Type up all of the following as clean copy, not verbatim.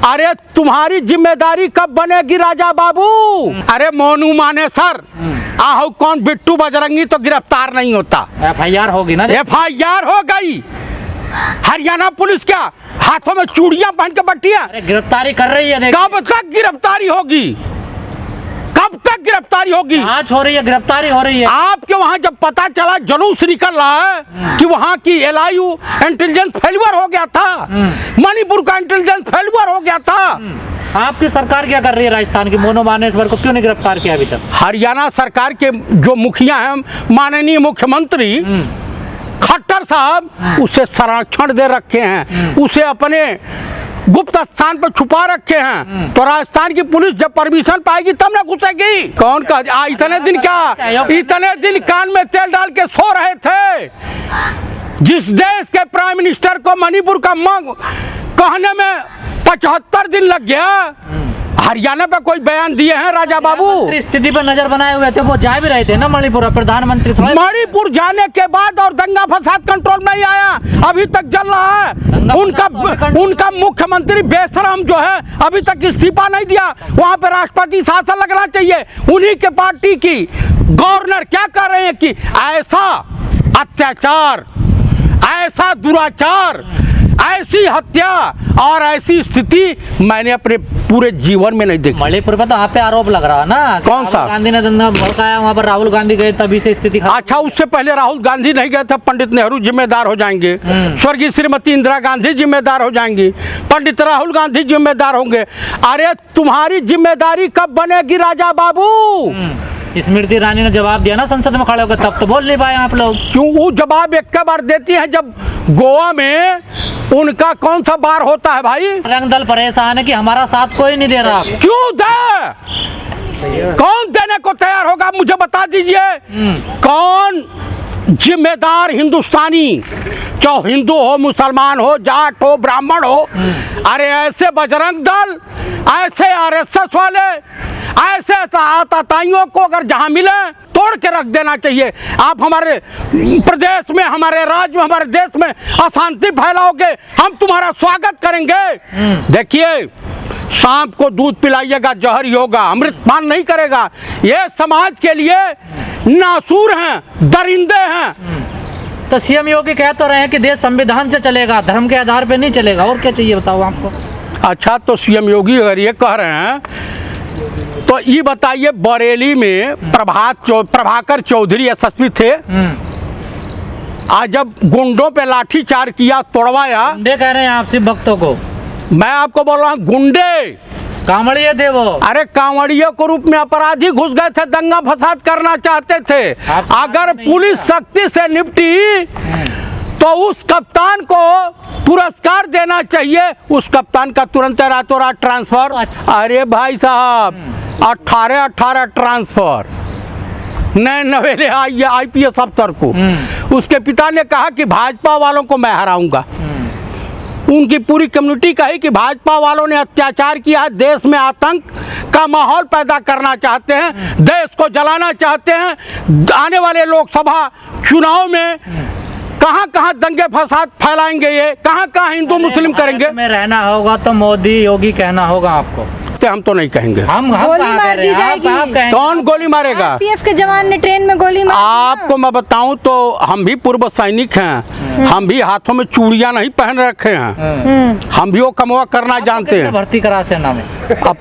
अरे तुम्हारी जिम्मेदारी कब बनेगी राजा बाबू? अरे मोनू माने सर, आहू कौन बिट्टू बजरंगी तो गिरफ्तार नहीं होता। FIR होगी ना? FIR हो गई। हरियाणा पुलिस क्या हाथों में चूड़ियां पहन के बैठी है? अरे गिरफ्तारी कर रही है। कब तक गिरफ्तारी होगी? कब तक गिरफ्तारी होगी? आज हो रही है, गिरफ्तारी हो रही है। आपके वहां जब पता चला जुलूस निकल रहा है कि वहां की LIU इंटेलिजेंस फेलियर हो गया था, मणिपुर का इंटेलिजेंस फेलियर हो गया था। आपकी सरकार क्या कर रही है? राजस्थान की मोनू मानेसर को क्यों नहीं गिरफ्तार किया अभी तक? हरियाणा सरकार के जो मुखिया हैं, माननीय मुख्यमंत्री खट्टर साहब, उसे संरक्षण दे रखे हैं, उसे अपने गुप्त स्थान पर छुपा रखे हैं। तो राजस्थान की पुलिस जब परमिशन पाएगी तब ना घुसेगी। कौन का इतने दिन क्या, इतने दिन कान में तेल डाल के सो रहे थे? जिस देश के प्राइम मिनिस्टर को मणिपुर का मांग कहने में 75 दिन लग गया, हरियाणा पे कोई बयान दिए हैं राजा बाबू? स्थिति पर नजर बनाए हुए थे, वो जा भी रहे थे ना मणिपुर, प्रधानमंत्री। मणिपुर जाने के बाद और दंगा फसाद कंट्रोल में ही आया, अभी तक चल रहा है। उनका मुख्यमंत्री बेशरम जो है अभी तक इस्तीफा नहीं दिया। वहां पे राष्ट्रपति शासन लगना चाहिए। उन्हीं के पार्टी की गवर्नर क्या कर रहे हैं कि ऐसा अत्याचार, ऐसा दुराचार, ऐसी हत्या और ऐसी स्थिति मैंने अपने पूरे जीवन में नहीं देखी। मणिपुर पर तो आप पे आरोप लग रहा है ना? कौन सा? गांधी ने दंगा भड़काया, वहाँ पर राहुल गांधी गए, तभी से स्थिति खराब। अच्छा, उससे पहले राहुल गांधी नहीं गए थे, पंडित नेहरू जिम्मेदार हो जाएंगे, स्वर्गीय श्रीमती इंदिरा गांधी जिम्मेदार हो जाएंगी, पंडित राहुल गांधी जिम्मेदार होंगे। अरे तुम्हारी जिम्मेदारी कब बनेगी राजा बाबू? स्मृति ईरानी ने जवाब दिया ना संसद में खड़े होकर, तब तो बोल नहीं पाए आप लोग। क्यों? वो जवाब एक बार देती है जब गोवा में उनका कौन सा बार होता है भाई? रंग दल परेशान है कि हमारा साथ कोई नहीं दे रहा। क्यों दे? कौन देने को तैयार होगा? मुझे बता दीजिए कौन जिम्मेदार हिंदुस्तानी, चाहे हिंदू हो, मुसलमान हो, जाट हो, ब्राह्मण हो। अरे ऐसे बजरंग दल, ऐसे RSS वाले, ऐसे आतताइयों को अगर जहां मिले तोड़ के रख देना चाहिए। आप हमारे प्रदेश में, हमारे राज्य में, हमारे देश में अशांति फैलाओगे, हम तुम्हारा स्वागत करेंगे। देखिए, सांप को दूध पिलाइएगा जहर ही होगा, अमृतपान नहीं करेगा। ये समाज के लिए नासूर हैं, दरिंदे हैं। तो CM योगी कह तो रहे हैं कि देश संविधान से चलेगा, धर्म के आधार पे नहीं चलेगा। और क्या चाहिए बताओ आपको? अच्छा, तो CM योगी अगर ये कह रहे हैं तो ये बताइए, बरेली में प्रभाकर चौधरी SSP थे, आज जब गुंडों पे लाठीचार्ज किया, तोड़वाया। गुंडे कह रहे हैं आप सिर्फ भक्तों को? मैं आपको बोल रहा हूँ गुंडे, कांवड़िए थे वो। अरे कांवड़ियों के रूप में अपराधी घुस गए थे, दंगा फसाद करना चाहते थे। अगर पुलिस सख्ती से निपटी तो उस कप्तान को पुरस्कार देना चाहिए। उस कप्तान का तुरंत रातों रात ट्रांसफर। अरे भाई साहब, 18 ट्रांसफर नए नवेले IPS अफसर को। उसके पिता ने कहा कि भाजपा वालों को मैं हराऊंगा। उनकी पूरी कम्युनिटी कही कि भाजपा वालों ने अत्याचार किया, देश में आतंक का माहौल पैदा करना चाहते हैं, देश को जलाना चाहते हैं। आने वाले लोकसभा चुनाव में कहां कहां दंगे फसाद फैलाएंगे, ये कहां कहां हिंदू मुस्लिम करेंगे। में रहना होगा तो मोदी योगी कहना होगा आपको। हम तो नहीं कहेंगे। हम गोली मार दी जाएगी। कौन गोली मारेगा? RPF के जवान ने ट्रेन में गोली मारी। आपको मैं बताऊं तो हम भी पूर्व सैनिक हैं, हम भी हाथों में चूड़ियां नहीं पहन रखे हैं, हम भी वो कमवा करना जानते हैं। भर्ती करा सेना में अब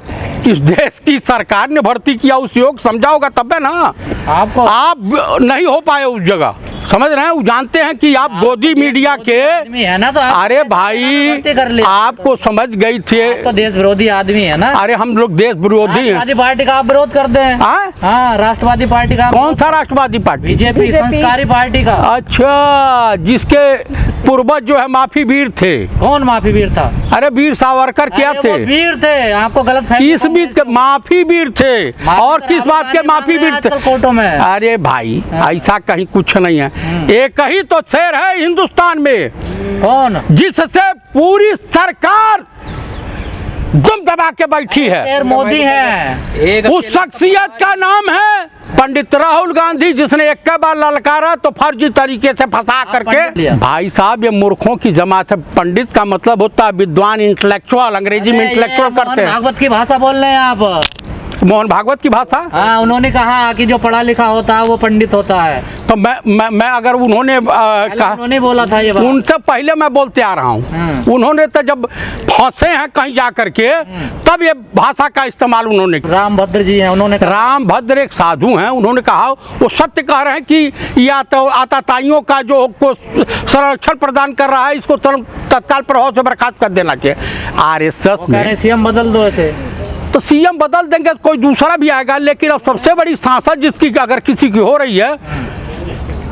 इस देश की सरकार ने भर्ती किया, उस योग समझाओगा तब ना। आपको आप नहीं हो पाए उस जगह, समझ रहे हैं? वो जानते हैं कि आप गोदी मीडिया के है ना, तो अरे भाई आपको समझ गई थी, तो देश विरोधी आदमी है ना। अरे हम लोग देश विरोधी हैं। राष्ट्रवादी पार्टी का आप विरोध करते हैं? हाँ, राष्ट्रवादी पार्टी का। कौन सा राष्ट्रवादी पार्टी? BJP संस्कारी पार्टी का। अच्छा, जिसके पूर्वज जो है माफी वीर थे। कौन माफी वीर था? अरे वीर सावरकर क्या थे? वीर थे, आपको गलत किस बीत के माफी वीर थे? और किस बात के माफी वीर थे? कोर्टों में। अरे भाई ऐसा कहीं कुछ नहीं है। एक ही तो शेर है हिंदुस्तान में, कौन? जिससे पूरी सरकार दुम दबा के बैठी है। शेर मोदी है। उस शख्सियत का नाम है पंडित राहुल गांधी जिसने एक बार ललकारा तो फर्जी तरीके से फंसा करके। भाई साहब, ये मूर्खों की जमात है। पंडित का मतलब होता है विद्वान, इंटेलेक्चुअल। अंग्रेजी में इंटेलेक्चुअल करते हैं। भागवत की भाषा बोल रहे हैं आप। मोहन भागवत की भाषा। हाँ, उन्होंने कहा कि जो पढ़ा लिखा होता है वो पंडित होता है। तो मैं अगर उन्होंने कहा, उन्होंने बोला था ये बात। उनसे पहले मैं बोलते आ रहा हूँ। उन्होंने तो जब फंसे हैं कहीं जा करके तब ये भाषा का इस्तेमाल उन्होंने किया। रामभद्र जी हैं, उन्होंने रामभद्र एक साधु हैं, उन्होंने कहा, वो सत्य कह रहे हैं कि या तो आताताइयों का जो को संरक्षण प्रदान कर रहा है इसको तत्काल प्रभाव से बर्खास्त कर देना चाहिए। आरएसएस में सीएम बदल दो थे तो सीएम बदल देंगे, कोई दूसरा भी आएगा। लेकिन अब सबसे बड़ी सांसद जिसकी अगर किसी की हो रही है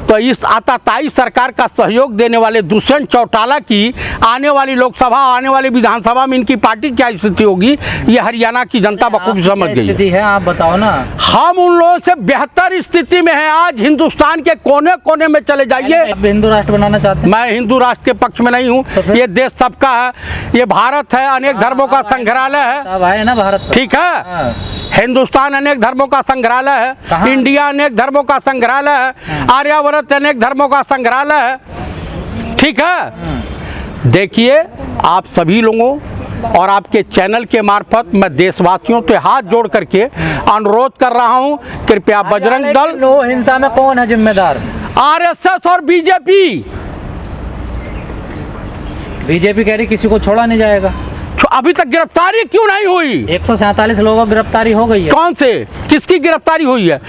तो इस आताताई सरकार का सहयोग देने वाले दुष्यंत चौटाला की आने वाली लोकसभा, आने वाली विधानसभा में इनकी पार्टी क्या स्थिति होगी, ये हरियाणा की जनता बखूबी समझ गई है। आप बताओ ना। हम उन लोगों से बेहतर स्थिति में हैं। आज हिंदुस्तान के कोने कोने में चले जाइए। हिंदू राष्ट्र बनाना चाहते हैं? मैं हिंदू राष्ट्र के पक्ष में नहीं हूँ। तो ये देश सबका है, ये भारत है, अनेक धर्मों का संग्रहालय है। ना भारत, ठीक है। हिंदुस्तान अनेक धर्मों का संग्रहालय है। इंडिया अनेक धर्मों का संग्रहालय है। आर्यावर्त अनेक धर्मों का संग्रहालय है। ठीक है। देखिए, आप सभी लोगों और आपके चैनल के मार्फत मैं देशवासियों से हाथ जोड़ करके अनुरोध कर रहा हूं, कृपया बजरंग दल। हिंसा में कौन है जिम्मेदार? आरएसएस और बीजेपी। बीजेपी कह रही किसी को छोड़ा नहीं जाएगा। अभी तक गिरफ्तारी क्यों नहीं हुई? 147 लोगों की गिरफ्तारी हो गई है। कौन से, किसकी गिरफ्तारी हुई है?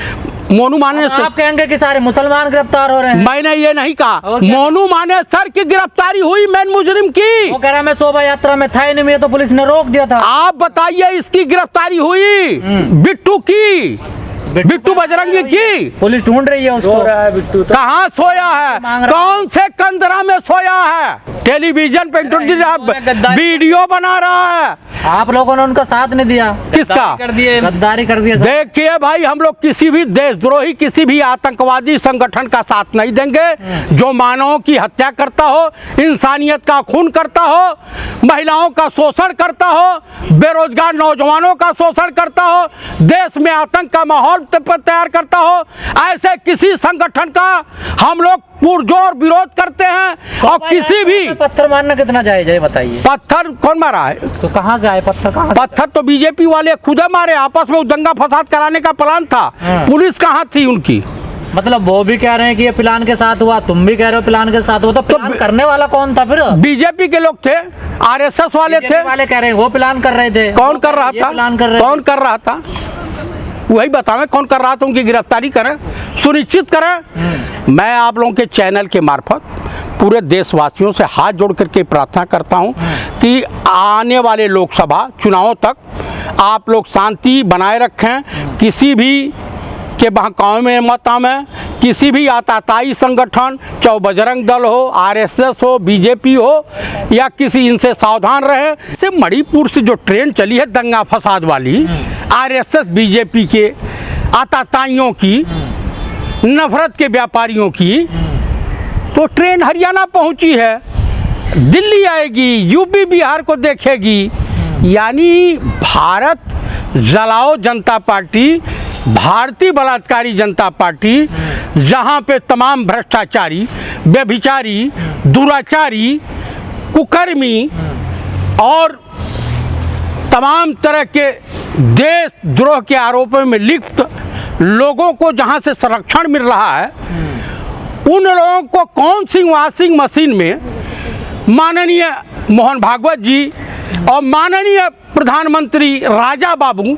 मोनू मानेसर। आप कहेंगे कि सारे मुसलमान गिरफ्तार हो रहे हैं। मैंने ये नहीं कहा। मोनू मानेसर की गिरफ्तारी हुई, मेन मुजरिम की। वो कह रहा मैं शोभा यात्रा में था ही नहीं, तो पुलिस ने रोक दिया था। आप बताइए, इसकी गिरफ्तारी हुई बिट्टू की, बिट्टू बजरंगी की। पुलिस ढूंढ रही है उसको। बिट्टू कहाँ सोया है? कौन से कंदरा में सोया है? टेलीविजन पे वीडियो बना रहा है। आप लोगों ने उनका साथ नहीं दिया। किसका? गद्दारी कर दिया। देखिए भाई, हम लोग किसी भी देशद्रोही, किसी भी आतंकवादी संगठन का साथ नहीं देंगे जो मानवों की हत्या करता हो, इंसानियत का खून करता हो, महिलाओं का शोषण करता हो, बेरोजगार नौजवानों का शोषण करता हो, देश में आतंक का माहौल तैयार करता हो। ऐसे किसी संगठन का हम लोग पुरजोर विरोध करते हैं। और किसी भी पत्थर मारना कितना जायज है बताइए? पत्थर कौन मारा है? तो कहाँ से आए पत्थर? पत्थर तो बीजेपी वाले खुद मारे। आपस में दंगा फसाद कराने का प्लान था। पुलिस कहाँ थी उनकी? मतलब वो भी कह रहे हैं कि ये प्लान के साथ हुआ, तुम भी कह रहे हो प्लान के साथ हुआ। तो प्लान करने वाला कौन था फिर? बीजेपी के लोग थे, आरएसएस वाले थे। वाले कह रहे हैं वो प्लान कर रहे थे। कौन कर रहा था? कौन कर रहा था? वही बतावें कौन कर रहा था। उनकी गिरफ्तारी करें, सुनिश्चित करें। मैं आप लोगों के चैनल के मार्फत पूरे देशवासियों से हाथ जोड़ करके प्रार्थना करता हूं कि आने वाले लोकसभा चुनावों तक आप लोग शांति बनाए रखें। किसी भी के बहकावे में मत आवें। किसी भी आताताई संगठन, चाहे बजरंग दल हो, आरएसएस हो, बीजेपी हो, या किसी, इनसे सावधान रहें। से मणिपुर से जो ट्रेन चली है दंगा फसाद वाली, आरएसएस बीजेपी के आताताइयों की, नफरत के व्यापारियों की, तो ट्रेन हरियाणा पहुंची है, दिल्ली आएगी, यूपी बिहार को देखेगी। यानी भारत जलाओ जनता पार्टी, भारतीय बलात्कारी जनता पार्टी, जहां पे तमाम भ्रष्टाचारी, व्यभिचारी, दुराचारी, कुकर्मी और तमाम तरह के देशद्रोह के आरोपों में लिप्त लोगों को जहां से संरक्षण मिल रहा है, उन लोगों को कौन सी वॉशिंग मशीन में माननीय मोहन भागवत जी और माननीय प्रधानमंत्री राजा बाबू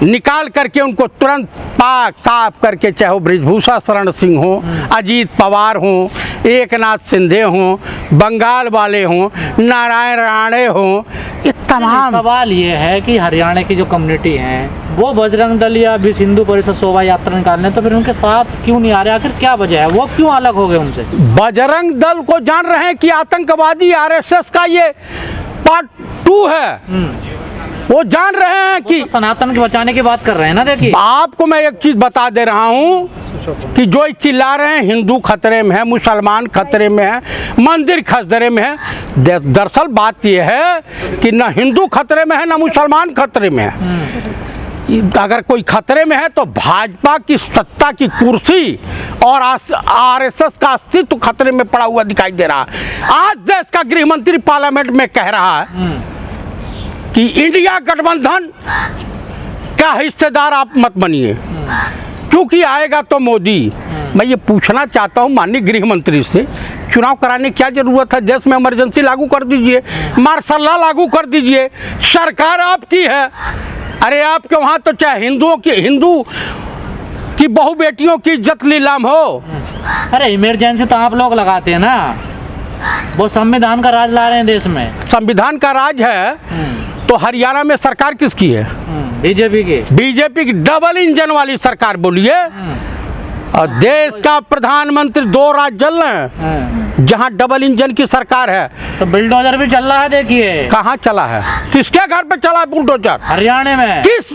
निकाल करके उनको तुरंत पाक साफ करके, चाहे वो बृजभूषण शरण सिंह हो, अजीत पवार हो, एकनाथ शिंदे हो, बंगाल वाले हो, नारायण राणे हो, ये तमाम। सवाल ये है कि हरियाणा की जो कम्युनिटी है वो बजरंग दल या विश्व हिंदू परिषद शोभा यात्रा निकालने, तो फिर उनके साथ क्यों नहीं आ रहे? आखिर क्या वजह है? वो क्यों अलग हो गए उनसे? बजरंग दल को जान रहे हैं कि आतंकवादी आरएसएस का ये पार्ट 2 है। वो जान रहे हैं कि तो सनातन के बचाने की बात कर रहे हैं ना। देखिए, आपको मैं एक चीज बता दे रहा हूं कि जो चिल्ला रहे हैं हिंदू खतरे में है, मुसलमान खतरे में है, मंदिर खतरे में है, दरअसल बात यह है कि न हिंदू खतरे में है न मुसलमान खतरे में है। अगर कोई खतरे में है तो भाजपा की सत्ता की कुर्सी और आरएसएस का अस्तित्व खतरे में पड़ा हुआ दिखाई दे रहा है। आज देश का गृह मंत्री पार्लियामेंट में कह रहा है कि इंडिया गठबंधन का हिस्सेदार आप मत बनिए, क्योंकि आएगा तो मोदी। मैं ये पूछना चाहता हूँ माननीय गृह मंत्री से, चुनाव कराने की क्या जरूरत है? देश में इमरजेंसी लागू कर दीजिए, मार्शल लॉ लागू कर दीजिए, सरकार आपकी है। अरे आपके वहाँ तो चाहे हिंदू की बहु बेटियों की इज्जत नीलाम हो। अरे इमरजेंसी तो आप लोग लगाते हैं ना, वो संविधान का राज ला रहे हैं देश में। संविधान का राज है तो हरियाणा में सरकार किसकी है? बीजेपी की। बीजेपी की डबल इंजन वाली सरकार बोलिए। और देश का प्रधानमंत्री 2 राज्य चल रहे हैं जहां डबल इंजन की सरकार है। तो बुलडोजर भी चल रहा है, देखिए कहाँ चला है? किसके घर पे चला है बुलडोजर? हरियाणा में। किस